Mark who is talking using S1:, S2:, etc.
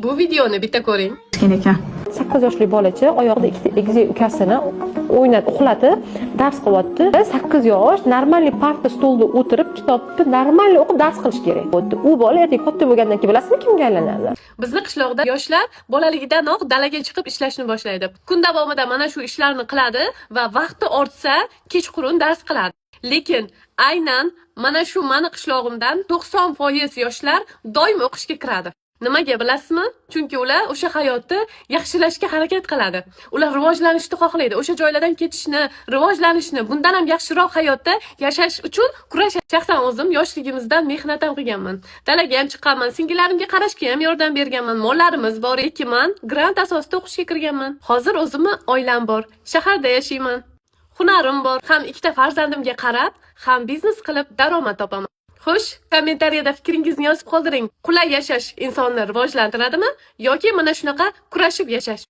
S1: Bu videoni bitta ko'ring.
S2: ekan.
S3: 8 yoshli bolachi oyog'ida ikkita egizak ukasini uxlatib dars qilyapti. 8 yosh normalniy parta stolda o'tirib kitobni normalniy o'qib dars qilish kerak. U bola ertaga katta bo'lgandan keyin bilasizmi kimga aylanadi?
S1: Bizni qishloqda yoshlar bolaligidanoq dalaga chiqib ishlashni boshlaydi. Kun davomida mana shu ishlarni qiladi va vaqti ortsa kechqurun dars qiladi. Lekin aynan mana shu mani qishlog'imdan 90% yoshlar doim o'qishga kiradi. Nimaga bilasizmi? Chunki ular o'sha hayotni yaxshilashga harakat qiladi. Ular rivojlanishni xohlaydi. O'sha joylardan ketishni, rivojlanishni, bundan ham yaxshiroq hayotda yashash uchun kurashadi. Shaxsan o'zim yoshligimizdan mehnat ham qilganman. Dalaga ham chiqqanman, singillarimga qarashga ham yordam berganman. Mollarimiz bor, ekinman, grant asosida o'qishga kirganman. Hozir o'zimni oilam bor, shaharda yashayman. Hunarim bor. Ham ikkita farzandimga qarab, ham biznes qilib daromad topaman. Xo'sh, kommentariyada fikringizni yozib qoldiring. Qulay yashash insonni rivojlantiradimi yoki mana shunaqa kurashib yashash?